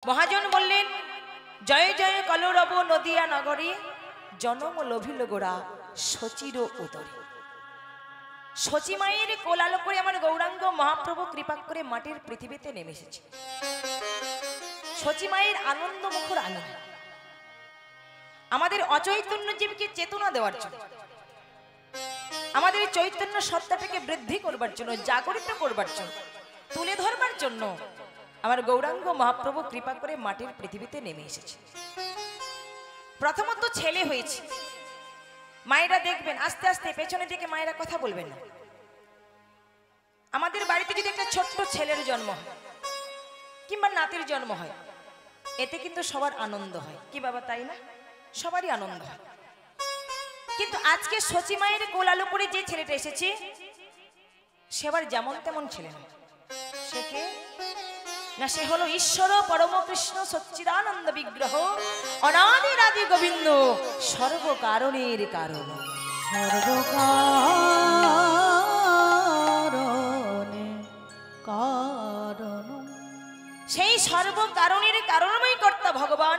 মহাজন বললেন, জয় জয় কলরব নদিয়া নগরে, জনম লোভিল গোড়া শচির উদরে। শচী মায়ের কোলালো করে আমার গৌরাঙ্গ মহাপ্রভু কৃপা করে মাটির পৃথিবীতে নেমে এসেছে। শচী মায়ের আনন্দ মুখর আনন্দ আমাদের অচৈতন্য জীবকে চেতনা দেওয়ার জন্য, আমাদের চৈতন্য সত্তাটাকে বৃদ্ধি করবার জন্য, জাগরিত করবার জন্য, তুলে ধরবার জন্য আমার গৌরাঙ্গ মহাপ্রভু কৃপা করে মাটির পৃথিবীতে নেমে এসেছে। প্রথমত ছেলে হয়েছে। মায়েরা দেখবেন আস্তে আস্তে পেছনে দিকে মায়েরা কথা বলবেন না। আমাদের বাড়িতে যদি একটা ছোট্ট ছেলের জন্ম হয় কিংবা নাতির জন্ম হয়, এতে কিন্তু সবার আনন্দ হয়। কি বাবা, তাই না? সবারই আনন্দ হয়। কিন্তু আজকে শচী মায়ের কোলালো করে যে ছেলেটা এসেছে, সে আবার যেমন তেমন ছেলে নয়। সে কে না, সে হলো ঈশ্বর পরম কৃষ্ণ সচ্চিদানন্দ বিগ্রহ, অনাদির আদি গোবিন্দ, সর্বকারণের কারণ। সেই সর্বকারণের কারণময় কর্তা ভগবান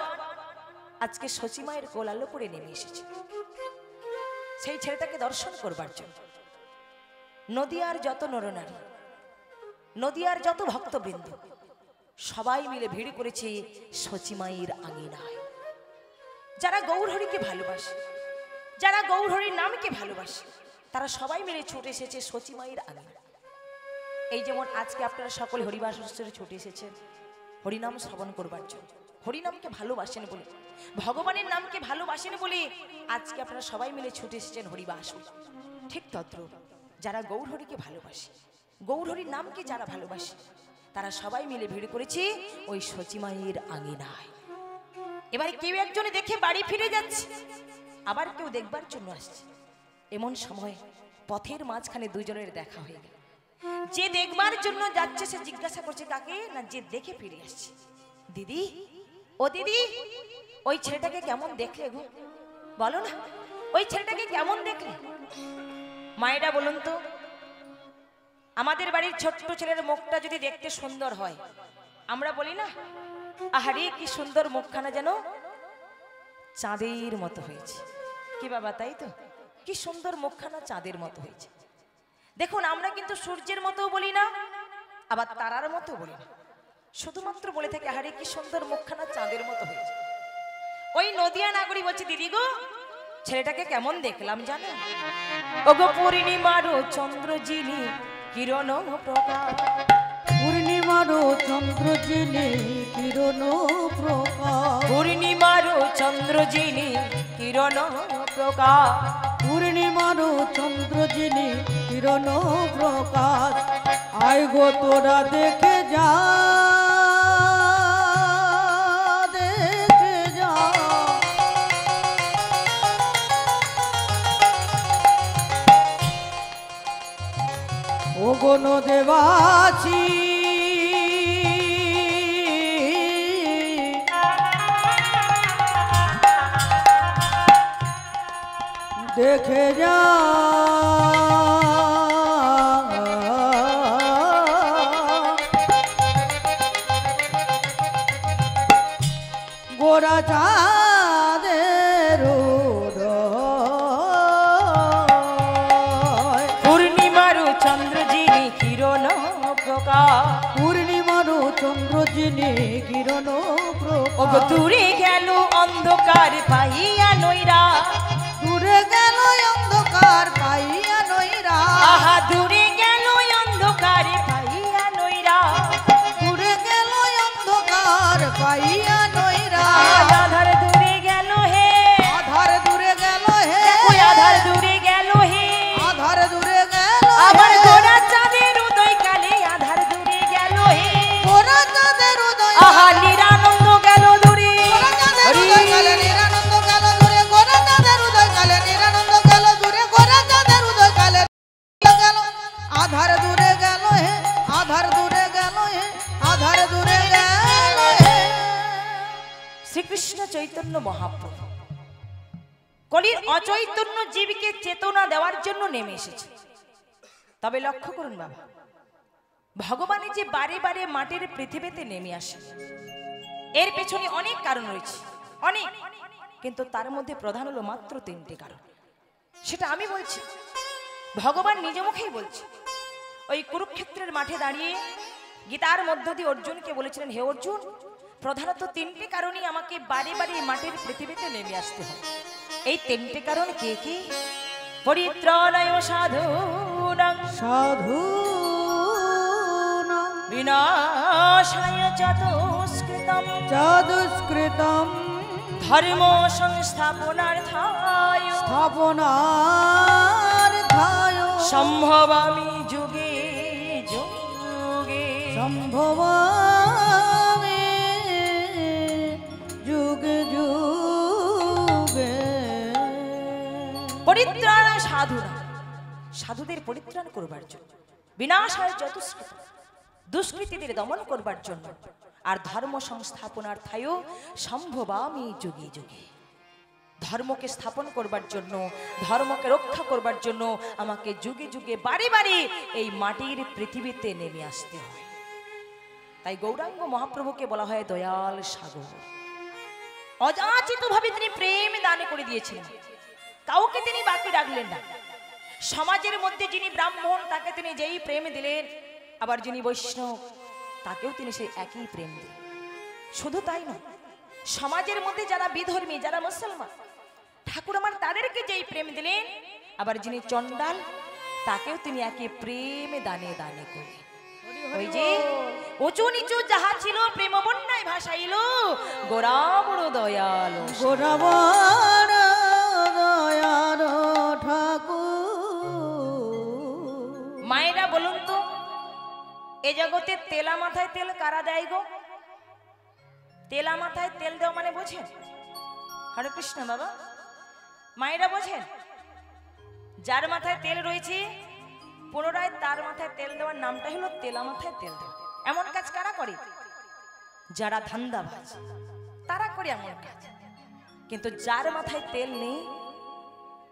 আজকে শচী মায়ের কোলালো করে নেমে এসেছে সেই ছেলেটাকে দর্শন করবার জন্য। নদিয়ার যত নরনারী, নদিয়ার যত ভক্তবৃন্দ সবাই মিলে ভিড় করেছে শচী মায়ের আঙিনায়। যারা গৌরহরিকে ভালোবাসে, যারা গৌরহরির নামকে ভালোবাসে, তারা সবাই মিলে ছুটে এসেছে শচী মায়ের আঙিনায়। এই যেমন আজকে আপনারা সকলে হরিবাস উৎসবে ছুটে এসেছেন হরিনাম শ্রবণ করবার জন্য। হরিনামকে ভালোবাসেন বলে, ভগবানের নামকে ভালোবাসেন বলে আজকে আপনারা সবাই মিলে ছুটে এসেছেন হরিবাস। ঠিক তদ্রূপ যারা গৌরহরিকে ভালোবাসে, গৌরহরির নামকে যারা ভালোবাসে, তারা সবাই মিলে ভিড় করেছে ওই শচী মায়ের আঙিনায়। এবারে কেউ একজনে দেখে বাড়ি ফিরে যাচ্ছে, আবার কেউ দেখবার জন্য আসছে। এমন সময় পথের মাঝখানে দুজনের দেখা হয়ে গেল। যে দেখবার জন্য যাচ্ছে সে জিজ্ঞাসা করছে কাকে, না যে দেখে ফিরে আসছে। দিদি, ও দিদি, ওই ছেলেটাকে কেমন দেখলে গো? বলো না, ওই ছেলেটাকে কেমন দেখলে? মায়েরা বলুন তো, আমাদের বাড়ির ছোট্ট ছেলের মুখটা যদি দেখতে সুন্দর হয়, আমরা বলি না, আহারে কি সুন্দর মুখখানা যেন চাঁদের মতো হয়েছে। কি বাবা, তাই তো? কি সুন্দর মুখখানা চাঁদের মতো হয়েছে। দেখুন, আমরা কিন্তু সূর্যের মতো বলি না, আবার তারার মতো বলি না, শুধুমাত্র বলে থাকি আহারে কি সুন্দর মুখখানা চাঁদের মতো হয়েছে। ওই নদিয়া নাগরী বলছে, দিদি গো, ছেলেটাকে কেমন দেখলাম জানো? ওগো পূর্ণিমার চন্দ্র যিনি কিরণ প্রকাশ, পূর্ণিমার চন্দ্র যিনি কিরণ প্রকাশ, পূর্ণিমার চন্দ্র যিনি কিরণ প্রকাশ, পূর্ণিমার চন্দ্র যিনি কিরণ প্রকাশ। আয় গো তোরা দেখে যা, দেখে যা, ও গণ দেবাছি দেখে যা, গোরা চাঁদের উদয়, পূর্ণিমার চন্দ্র যিনি কিরণ প্রকাশ, পূর্ণিমার চন্দ্র যিনি কিরণ প্রকাশ। ওগো দূরে গেল অন্ধকার পাইয়া নৈরা, দূরে গেল অন্ধকার পাইয়া নৈরা, আহা দূরে গেল অন্ধকার পাইয়া নৈরা, দূরে গেল অন্ধকার পাইয়া নৈরা। আধার দূরে গেল হে, আধার দূরে গেল হে, ওই আধার দূরে গেল হে, আধার দূরে গেল আবার হে, গোরা চাঁদের উদয় কালে আধার দূরে গেল হে, গোরা চাঁদের উদয়, আহা নিরানন্দ গেল দূরে, গোরা চাঁদের উদয় কালে নিরানন্দ গেল দূরে, গোরা চাঁদের উদয় কালে নিরানন্দ গেল দূরে, গোরা চাঁদের উদয় কালে গেল। আধার দূরে গেল হে, আধার দূরে গেল হে, আধার দূরে গেল হে। শ্রীকৃষ্ণ চৈতন্য মহাপ্রভু কলির অচৈতন্য জীবকে চেতনা দেওয়ার জন্য নেমে এসেছে। তবে লক্ষ্য করুন বাবা, ভগবানের যে বারে বারে মাটির পৃথিবীতে নেমে আসে, এর পেছনে অনেক কারণ রয়েছে, অনেক, কিন্তু তার মধ্যে প্রধান হলো মাত্র 3টি কারণ। সেটা আমি বলছি, ভগবান নিজ মুখেই বলছে। ওই কুরুক্ষেত্রের মাঠে দাঁড়িয়ে গীতার মধ্য দিয়ে অর্জুনকে বলেছিলেন, হে অর্জুন, প্রধানত 3টি কারণেই আমাকে বারে বারে মাটির পৃথিবীতে নেমে আসতে হয়। এই 3টি কারণ কে কি? পরিত্রাণায় সাধুনাং বিনাশায় চতুষ্কৃতম ধর্ম সংস্থাপনার্থায় সম্ভবামি যুগে যুগে সম্ভবামি যুগে যুগে। পরিত্রাণ সাধুনা, সাধুদের পরিত্রাণ করবার জন্য, বিনাশায় চতুষ্কৃত দুষ্কৃতীদের দমন করবার জন্য, আর ধর্ম সংস্থাপনার্থায়ও সম্ভবামি যুগে যুগে, ধর্মকে স্থাপন করবার জন্য, ধর্মকে রক্ষা করবার জন্য আমাকে যুগে যুগে বারে বারে এই মাটির পৃথিবীতে নেমে আসতে হয়। তাই গৌরাঙ্গ মহাপ্রভুকে বলা হয় দয়াল সাগর। অযাচিত ভাবে তিনি প্রেম দান করে দিয়েছিলেন, কাউকে তিনি বাকি রাখলেন না। সমাজের মধ্যে যিনি ব্রাহ্মণ তাকে তিনি যেই প্রেম দিলেন, আবার যিনি বৈষ্ণব তাকেও তিনি সেই একই প্রেম দিলেন। শুধু তাই নয়, সমাজের মধ্যে যারা বিধর্মী, যারা মুসলমান, ঠাকুর আমার তাদেরকে যেই প্রেম দিলেন, আবার যিনি চণ্ডাল তাকেও তিনি একই প্রেম দানে দানে করে। ওই যে উঁচু নিচু যাহা ছিল প্রেম বন্যায় ভাসাইল, গোরা বড় দয়াল, গোরা বড় দয়াল ঠাকুর। মায়েরা বলুন তো, এ জগতে তেলা মাথায় তেল কারা দেয় গো? তেলা মাথায় তেল দেওয়া মানে বোঝেন? হরে কৃষ্ণ বাবা, মায়েরা বোঝেন? যার মাথায় তেল রয়েছে পুনরায় তার মাথায় তেল দেওয়ার নামটাই হলো তেলা মাথায় তেল দেওয়া। এমন কাজ কারা করে? যারা ধান্দাবাজ তারা করে এমন কাজ। কিন্তু যার মাথায় তেল নেই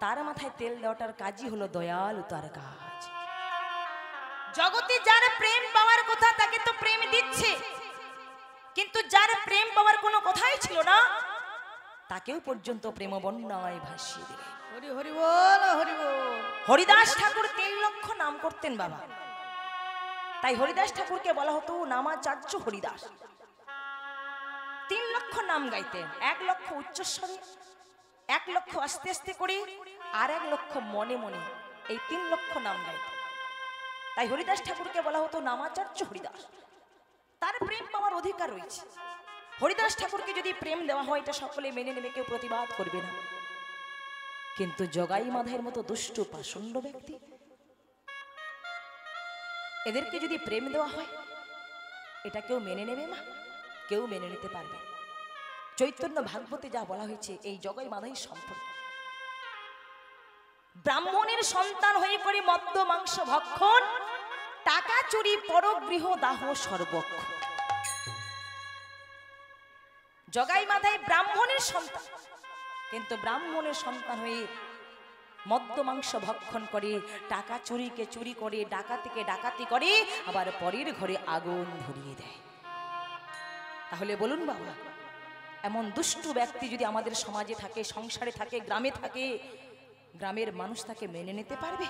তার মাথায় তেল দেওয়াটার কাজই হলো দয়ালু তার কাজ। জগতে যার প্রেম পাওয়ার কথা তাকে তো প্রেম দিচ্ছে, কিন্তু যার প্রেম পাওয়ার কোনো কথাই ছিল না তাকেও পর্যন্ত প্রেম বন্যায় ভাসিয়ে দিলে। হরি হরি বল, হরি বল। হরিদাস ঠাকুর 3 লক্ষ নাম করতেন বাবা, তাই হরিদাস ঠাকুরকে বলা হতো নামাচার্য হরিদাস। 3 লক্ষ নাম গাইতেন, 1 লক্ষ উচ্চস্বরে, 1 লক্ষ আস্তে আস্তে করে, আর 1 লক্ষ মনে মনে, এই 3 লক্ষ নাম গাইতেন। তাই হরিদাস ঠাকুরকে বলা হতো নামাচার্য হরিদাস। তার প্রেম পাওয়ার অধিকার রয়েছে। হরিদাস ঠাকুরকে যদি প্রেম দেওয়া হয় এটা সকলে মেনে নেবে, কেউ প্রতিবাদ করবে না। কিন্তু জগাই মাধের মতো দুষ্ট পাষণ্ড ব্যক্তি, এদেরকে যদি প্রেম দেওয়া হয় এটা কেউ মেনে নেবে মা? কেউ মেনে নিতে পারবে। চৈতন্য ভাগবতে যা বলা হয়েছে এই জগাই মাধাই সম্পর্কে, ব্রাহ্মণের সন্তান হয়ে করে মদ্য মাংস ভক্ষণ, টাকা চুরি, পরগৃহ দাহ সর্বক্ষণ। জগাই মাধাই ব্রাহ্মণের সন্তান, কিন্তু ব্রাহ্মণের সন্তান হয়ে মদ্য মাংস ভক্ষণ করে, টাকা চুরিকে চুরি করে, ডাকাতিকে ডাকাতি করে, আবার পরের ঘরে আগুন ধরিয়ে দেয়। তাহলে বলুন বাবা, এমন দুষ্টু ব্যক্তি যদি আমাদের সমাজে থাকে, সংসারে থাকে, গ্রামে থাকে, গ্রামের মানুষ তাকে মেনে নিতে পারবে?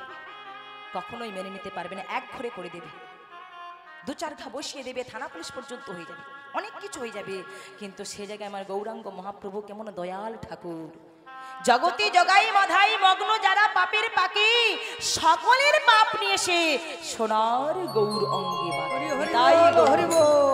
কখনোই মেনে নিতে পারবে না। এক ঘরে করে দেবে, 2-4 ঘা বসিয়ে দেবে, থানা পুলিশ পর্যন্ত হয়ে যাবে, অনেক কিছু হয়ে যাবে। কিন্তু সে জায়গায় আমার গৌরাঙ্গ মহাপ্রভু কেমন দয়াল ঠাকুর। জগতে জগাই মাধাই মগ্ন যারা পাপের পাকে, সকলের পাপ নিয়ে এসে সোনার গৌর অঙ্গে হরি বল, হরি বল।